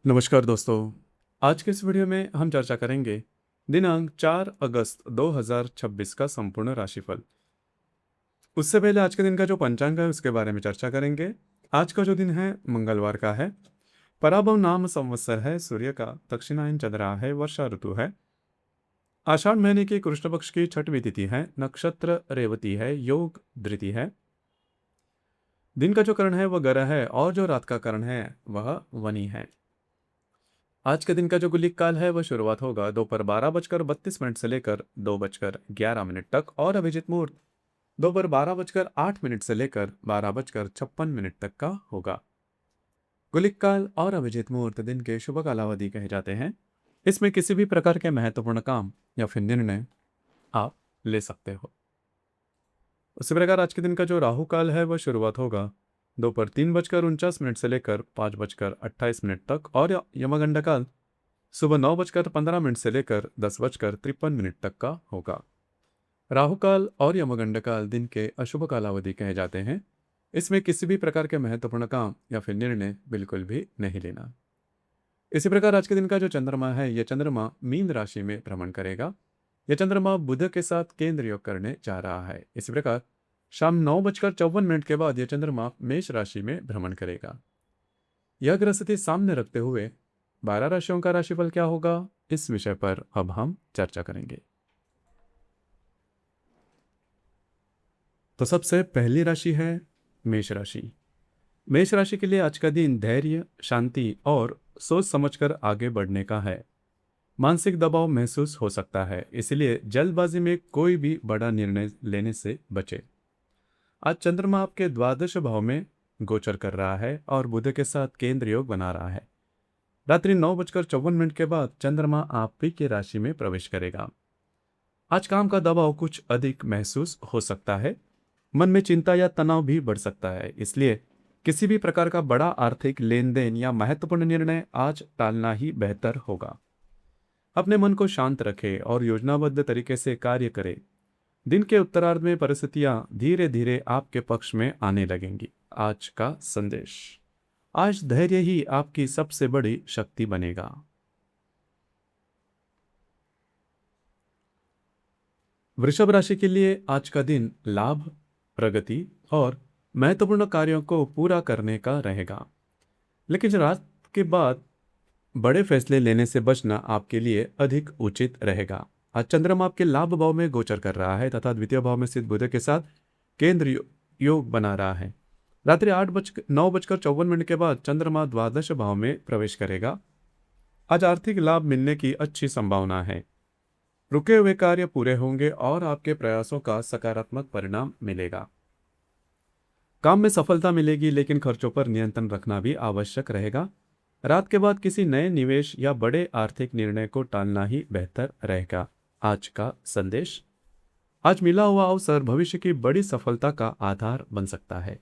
नमस्कार दोस्तों। आज के इस वीडियो में हम चर्चा करेंगे दिनांक 4 अगस्त 2026 का संपूर्ण राशिफल। उससे पहले आज के दिन का जो पंचांग है उसके बारे में चर्चा करेंगे। आज का जो दिन है मंगलवार का है। पराभव नाम संवत्सर है, सूर्य का दक्षिणायन चल रहा है, वर्षा ऋतु है। आषाढ़ महीने की कृष्ण पक्ष की छठवीं तिथि है, नक्षत्र रेवती है, योग धृति है। दिन का जो करण है वह ग्रह है और जो रात का करण है वह वनी है। आज के दिन का जो गुलिक काल है वह शुरुआत होगा दोपहर 12:32 से लेकर 2:11 तक और अभिजित मुहूर्त दोपहर 12:08 से लेकर 12:56 तक का होगा। गुलिक काल और अभिजित मुहूर्त दिन के शुभ कालावधि कहे जाते हैं। इसमें किसी भी प्रकार के महत्वपूर्ण काम या फिर निर्णय आप ले सकते हो। उसी प्रकार आज के दिन का जो राहु काल है वह शुरुआत होगा दोपहर 3:49 से लेकर 5:28 तक और यमगंडा काल सुबह 9:15 से लेकर 10:53 तक का होगा। राहु काल और यमगंड काल दिन के अशुभ कालावधि कहे जाते हैं। इसमें किसी भी प्रकार के महत्वपूर्ण काम या फिर निर्णय बिल्कुल भी नहीं लेना। इसी प्रकार आज के दिन का जो चंद्रमा है यह चंद्रमा मीन राशि में भ्रमण करेगा। यह चंद्रमा बुध के साथ केंद्र योग करने जा रहा है। इसी प्रकार शाम 9:54 के बाद यह चंद्रमा मेष राशि में भ्रमण करेगा। यह ग्रह स्थिति सामने रखते हुए 12 राशियों का राशिफल क्या होगा, इस विषय पर अब हम चर्चा करेंगे। तो सबसे पहली राशि है मेष राशि। मेष राशि के लिए आज का दिन धैर्य, शांति और सोच समझकर आगे बढ़ने का है। मानसिक दबाव महसूस हो सकता है, इसलिए जल्दबाजी में कोई भी बड़ा निर्णय लेने से बचे। आज चंद्रमा आपके द्वादश भाव में गोचर कर रहा है और बुध के साथ केंद्र योग बना रहा है। रात्रि 9:54 के बाद चंद्रमा आप ही की राशि में प्रवेश करेगा। आज काम का दबाव कुछ अधिक महसूस हो सकता है। मन में चिंता या तनाव भी बढ़ सकता है, इसलिए किसी भी प्रकार का बड़ा आर्थिक लेन देन या महत्वपूर्ण निर्णय आज टालना ही बेहतर होगा। अपने मन को शांत रखें और योजनाबद्ध तरीके से कार्य करें। दिन के उत्तरार्ध में परिस्थितियां धीरे धीरे आपके पक्ष में आने लगेंगी। आज का संदेश: आज धैर्य ही आपकी सबसे बड़ी शक्ति बनेगा। वृषभ राशि के लिए आज का दिन लाभ, प्रगति और महत्वपूर्ण कार्यों को पूरा करने का रहेगा। लेकिन रात के बाद बड़े फैसले लेने से बचना आपके लिए अधिक उचित रहेगा। आज चंद्रमा आपके लाभ भाव में गोचर कर रहा है तथा द्वितीय भाव में स्थित बुध के साथ केंद्र योग बना रहा है। रात्रि 9:54 के बाद चंद्रमा द्वादश भाव में प्रवेश करेगा। आज आर्थिक लाभ मिलने की अच्छी संभावना है। रुके हुए कार्य पूरे होंगे और आपके प्रयासों का सकारात्मक परिणाम मिलेगा। काम में सफलता मिलेगी, लेकिन खर्चों पर नियंत्रण रखना भी आवश्यक रहेगा। रात के बाद किसी नए निवेश या बड़े आर्थिक निर्णय को टालना ही बेहतर रहेगा। आज का संदेश: आज मिला हुआ अवसर भविष्य की बड़ी सफलता का आधार बन सकता है।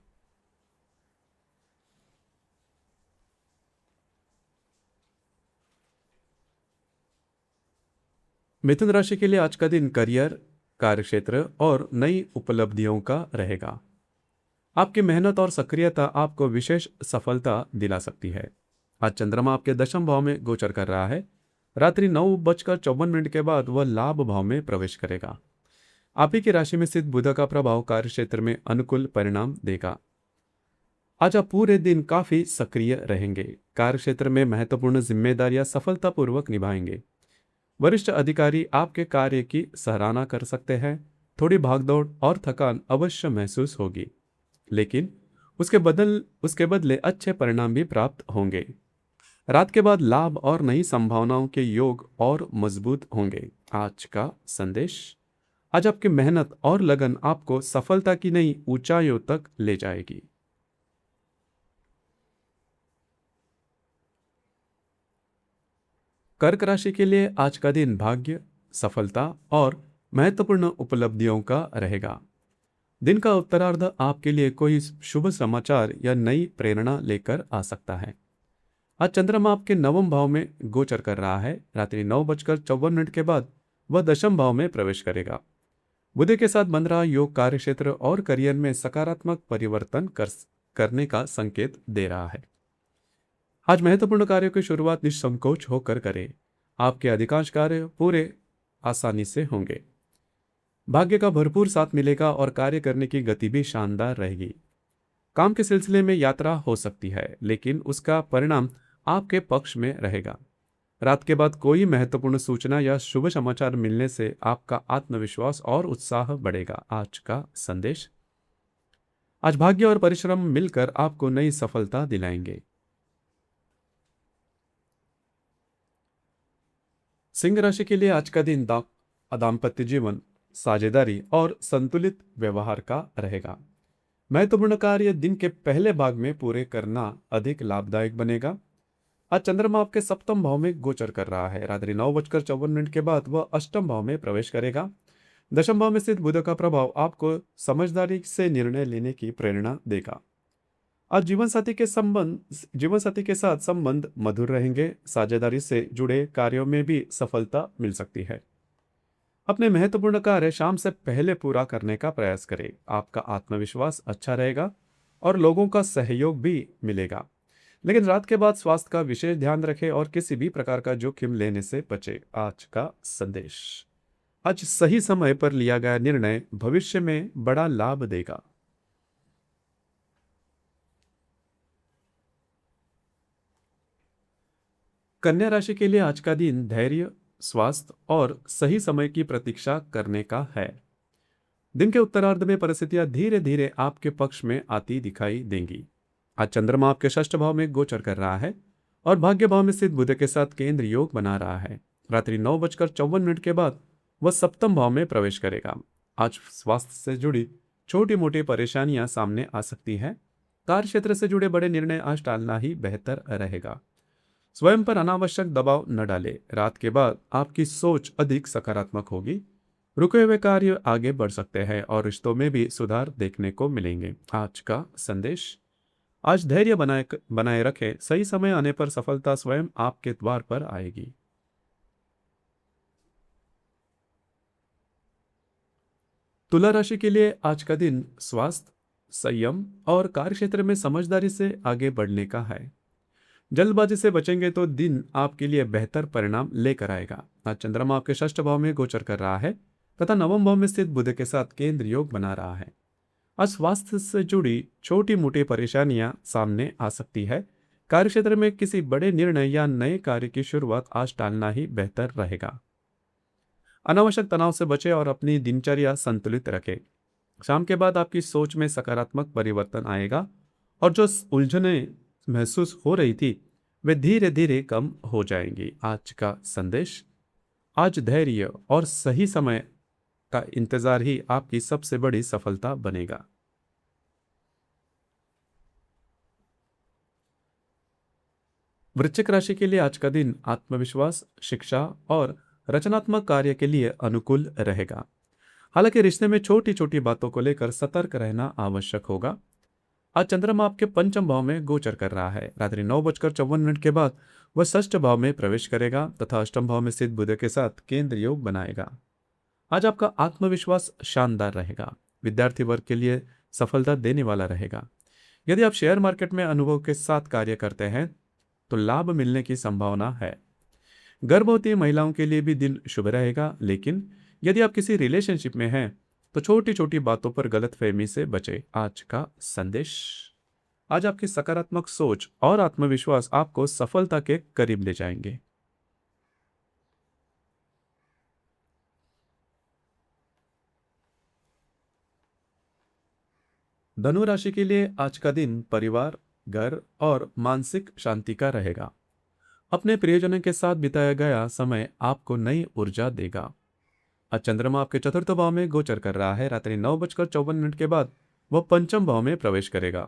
मिथुन राशि के लिए आज का दिन करियर, कार्यक्षेत्र और नई उपलब्धियों का रहेगा। आपकी मेहनत और सक्रियता आपको विशेष सफलता दिला सकती है। आज चंद्रमा आपके दशम भाव में गोचर कर रहा है। रात्रि 9:54 के बाद वह लाभ भाव में प्रवेश करेगा। आप ही की राशि में स्थित बुध का प्रभाव कार्यक्षेत्र में अनुकूल परिणाम देगा। आज आप पूरे दिन काफी सक्रिय रहेंगे। कार्यक्षेत्र में महत्वपूर्ण जिम्मेदारियां सफलतापूर्वक निभाएंगे। वरिष्ठ अधिकारी आपके कार्य की सराहना कर सकते हैं। थोड़ी भागदौड़ और थकान अवश्य महसूस होगी, लेकिन उसके बदले अच्छे परिणाम भी प्राप्त होंगे। रात के बाद लाभ और नई संभावनाओं के योग और मजबूत होंगे। आज का संदेश: आज आपकी मेहनत और लगन आपको सफलता की नई ऊंचाइयों तक ले जाएगी। कर्क राशि के लिए आज का दिन भाग्य, सफलता और महत्वपूर्ण उपलब्धियों का रहेगा। दिन का उत्तरार्ध आपके लिए कोई शुभ समाचार या नई प्रेरणा लेकर आ सकता है। आज चंद्रमा आपके नवम भाव में गोचर कर रहा है। रात्रि 9:54 के बाद वह दशम भाव में प्रवेश करेगा। बुध के साथ बन रहा योग कार्यक्षेत्र और करियर में सकारात्मक परिवर्तन करने का संकेत दे रहा है। आज महत्वपूर्ण कार्यों की शुरुआत निसंकोच होकर करें। आपके अधिकांश कार्य पूरे आसानी से होंगे। भाग्य का भरपूर साथ मिलेगा और कार्य करने की गति भी शानदार रहेगी। काम के सिलसिले में यात्रा हो सकती है, लेकिन उसका परिणाम आपके पक्ष में रहेगा। रात के बाद कोई महत्वपूर्ण सूचना या शुभ समाचार मिलने से आपका आत्मविश्वास और उत्साह बढ़ेगा। आज का संदेश। आज भाग्य और परिश्रम मिलकर आपको नई सफलता दिलाएंगे। सिंह राशि के लिए आज का दिन दाम्पत्य जीवन, साझेदारी और संतुलित व्यवहार का रहेगा। महत्वपूर्ण कार्य दिन के पहले भाग में पूरे करना अधिक लाभदायक बनेगा। आज चंद्रमा आपके सप्तम भाव में गोचर कर रहा है। रात्रि 9:54 के बाद वह अष्टम भाव में प्रवेश करेगा। दशम भाव में स्थित बुध का प्रभाव आपको समझदारी से निर्णय लेने की प्रेरणा देगा। आज जीवन साथी के साथ संबंध मधुर रहेंगे। साझेदारी से जुड़े कार्यों में भी सफलता मिल सकती है। अपने महत्वपूर्ण कार्य शाम से पहले पूरा करने का प्रयास करें। आपका आत्मविश्वास अच्छा रहेगा और लोगों का सहयोग भी मिलेगा। लेकिन रात के बाद स्वास्थ्य का विशेष ध्यान रखें और किसी भी प्रकार का जोखिम लेने से बचें। आज का संदेश। आज सही समय पर लिया गया निर्णय भविष्य में बड़ा लाभ देगा। कन्या राशि के लिए आज का दिन धैर्य, स्वास्थ्य और सही समय की प्रतीक्षा करने का है। दिन के उत्तरार्ध में परिस्थितियां धीरे धीरे आपके पक्ष में आती दिखाई देंगी। आज चंद्रमा आपके षष्ठ भाव में गोचर कर रहा है और भाग्य भाव में स्थित बुध के साथ केंद्र योग बना रहा है। रात्रि 9:54 के बाद वह सप्तम भाव में प्रवेश करेगा। आज स्वास्थ्य से जुड़ी छोटी मोटी परेशानियां सामने आ सकती हैं। कार्य क्षेत्र से जुड़े बड़े निर्णय आज टालना ही बेहतर रहेगा। स्वयं पर अनावश्यक दबाव न डालें। रात के बाद आपकी सोच अधिक सकारात्मक होगी। रुके हुए कार्य आगे बढ़ सकते हैं और रिश्तों में भी सुधार देखने को मिलेंगे। आज का संदेश। आज धैर्य बनाए रखें। सही समय आने पर सफलता स्वयं आपके द्वार पर आएगी। तुला राशि के लिए आज का दिन स्वास्थ्य, संयम और कार्यक्षेत्र में समझदारी से आगे बढ़ने का है। जल्दबाजी से बचेंगे तो दिन आपके लिए बेहतर परिणाम लेकर आएगा। आज चंद्रमा आपके षष्ठ भाव में गोचर कर रहा है तथा नवम भाव में स्थित बुध के साथ केंद्र योग बना रहा है। आज स्वास्थ्य से जुड़ी छोटी मोटी परेशानियां सामने आ सकती है। कार्यक्षेत्र में किसी बड़े निर्णय या नए कार्य की शुरुआत आज टालना ही बेहतर रहेगा। अनावश्यक तनाव से बचें और अपनी दिनचर्या संतुलित रखें। शाम के बाद आपकी सोच में सकारात्मक परिवर्तन आएगा और जो उलझनें महसूस हो रही थी वे धीरे धीरे कम हो जाएंगी। आज का संदेश। आज धैर्य और सही समय का इंतजार ही आपकी सबसे बड़ी सफलता बनेगा। वृश्चिक राशि के लिए आज का दिन आत्मविश्वास, शिक्षा और रचनात्मक कार्य के लिए अनुकूल रहेगा। हालांकि रिश्ते में छोटी छोटी बातों को लेकर सतर्क रहना आवश्यक होगा। आज चंद्रमा आपके पंचम भाव में गोचर कर रहा है। रात्रि 9:54 के बाद वह षष्ठ भाव में प्रवेश करेगा तथा अष्टम भाव में स्थित बुध के साथ केंद्र योग बनाएगा। आज आपका आत्मविश्वास शानदार रहेगा। विद्यार्थी वर्ग के लिए सफलता देने वाला रहेगा। यदि आप शेयर मार्केट में अनुभव के साथ कार्य करते हैं तो लाभ मिलने की संभावना है। गर्भवती महिलाओं के लिए भी दिन शुभ रहेगा, लेकिन यदि आप किसी रिलेशनशिप में हैं तो छोटी छोटी बातों पर गलतफहमी से बचें। आज का संदेश। आज आपकी सकारात्मक सोच और आत्मविश्वास आपको सफलता के करीब ले जाएंगे। धनु राशि के लिए आज का दिन परिवार, घर और मानसिक शांति का रहेगा। अपने प्रियजनों के साथ बिताया गया समय आपको नई ऊर्जा देगा। आज चंद्रमा आपके चतुर्थ भाव में गोचर कर रहा है। रात्रि 9:54 के बाद वह पंचम भाव में प्रवेश करेगा।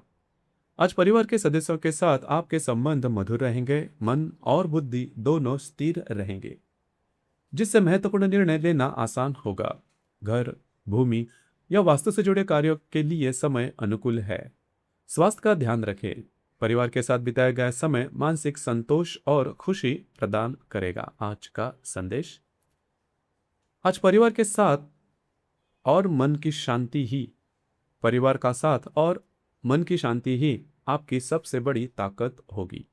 आज परिवार के सदस्यों के साथ आपके संबंध मधुर रहेंगे। मन और बुद्धि दोनों स्थिर रहेंगे, जिससे महत्वपूर्ण निर्णय लेना आसान होगा। घर, भूमि या वास्तु से जुड़े कार्यों के लिए समय अनुकूल है। स्वास्थ्य का ध्यान रखें। परिवार के साथ बिताया गया समय मानसिक संतोष और खुशी प्रदान करेगा। आज का संदेश। आज परिवार का साथ और मन की शांति ही आपकी सबसे बड़ी ताकत होगी।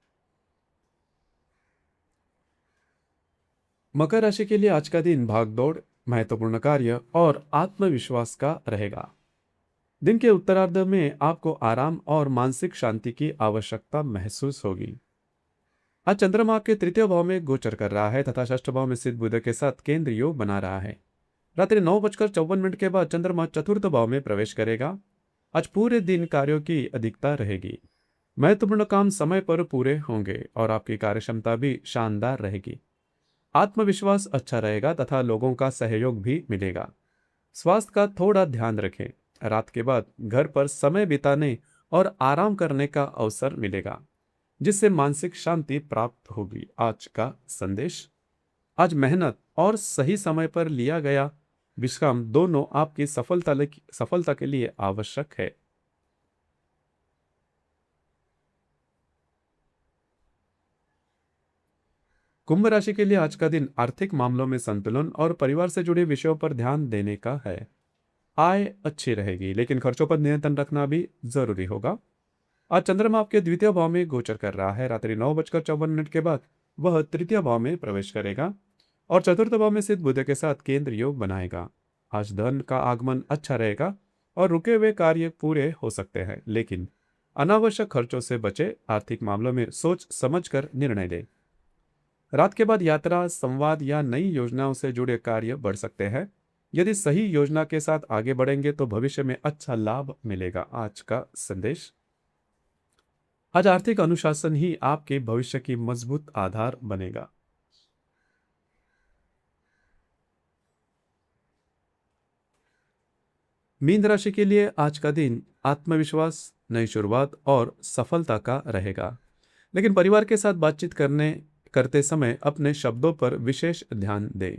मकर राशि के लिए आज का दिन भागदौड़, महत्वपूर्ण कार्य और आत्मविश्वास का रहेगा। दिन के उत्तरार्ध में आपको आराम और मानसिक शांति की आवश्यकता महसूस होगी। आज चंद्रमा आपके तृतीय भाव में गोचर कर रहा है तथा षष्ठ भाव में स्थित बुध के साथ केंद्र योग बना रहा है। रात्रि 9:54 के बाद चंद्रमा चतुर्थ भाव में प्रवेश करेगा। आज पूरे दिन कार्यों की अधिकता रहेगी। महत्वपूर्ण काम समय पर पूरे होंगे और आपकी कार्यक्षमता भी शानदार रहेगी। आत्मविश्वास अच्छा रहेगा तथा लोगों का सहयोग भी मिलेगा। स्वास्थ्य का थोड़ा ध्यान रखें। रात के बाद घर पर समय बिताने और आराम करने का अवसर मिलेगा, जिससे मानसिक शांति प्राप्त होगी। आज का संदेश, आज मेहनत और सही समय पर लिया गया विश्राम दोनों आपकी सफलता के लिए आवश्यक है। कुंभ राशि के लिए आज का दिन आर्थिक मामलों में संतुलन और परिवार से जुड़े विषयों पर ध्यान देने का है। आय अच्छी रहेगी, लेकिन खर्चों पर नियंत्रण रखना भी जरूरी होगा। आज चंद्रमा आपके द्वितीय भाव में गोचर कर रहा है। रात्रि 9:54 के बाद वह तृतीय भाव में प्रवेश करेगा और चतुर्थ भाव में स्थित बुध के साथ केंद्र योग बनाएगा। आज धन का आगमन अच्छा रहेगा और रुके हुए कार्य पूरे हो सकते हैं, लेकिन अनावश्यक खर्चों से बचे। आर्थिक मामलों में सोच समझकर निर्णय लें। रात के बाद यात्रा, संवाद या नई योजनाओं से जुड़े कार्य बढ़ सकते हैं। यदि सही योजना के साथ आगे बढ़ेंगे तो भविष्य में अच्छा लाभ मिलेगा। आज का संदेश, आज आर्थिक अनुशासन ही आपके भविष्य की मजबूत आधार बनेगा। मीन राशि के लिए आज का दिन आत्मविश्वास, नई शुरुआत और सफलता का रहेगा, लेकिन परिवार के साथ बातचीत करते समय अपने शब्दों पर विशेष ध्यान दें।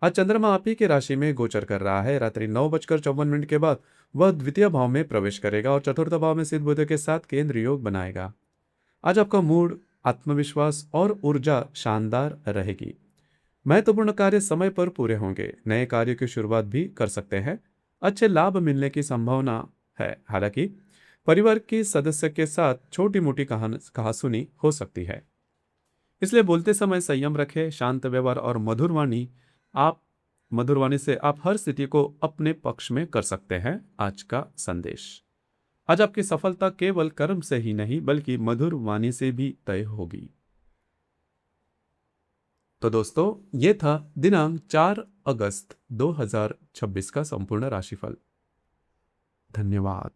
आज चंद्रमा आप ही की राशि में गोचर कर रहा है। रात्रि 9:54 के बाद वह द्वितीय भाव में प्रवेश करेगा और चतुर्थ भाव में स्थित बुध के साथ केंद्र योग बनाएगा। आज आपका मूड, आत्मविश्वास और ऊर्जा शानदार रहेगी। महत्वपूर्ण कार्य समय पर पूरे होंगे। नए कार्यों की शुरुआत भी कर सकते हैं। अच्छे लाभ मिलने की संभावना है। हालांकि परिवार के सदस्य के साथ छोटी मोटी कहासुनी हो सकती है, इसलिए बोलते समय संयम रखें। शांत व्यवहार और मधुर वाणी से आप हर स्थिति को अपने पक्ष में कर सकते हैं। आज का संदेश, आज आपकी सफलता केवल कर्म से ही नहीं बल्कि मधुर वाणी से भी तय होगी। तो दोस्तों, ये था दिनांक 4 अगस्त 2026 का संपूर्ण राशिफल। धन्यवाद।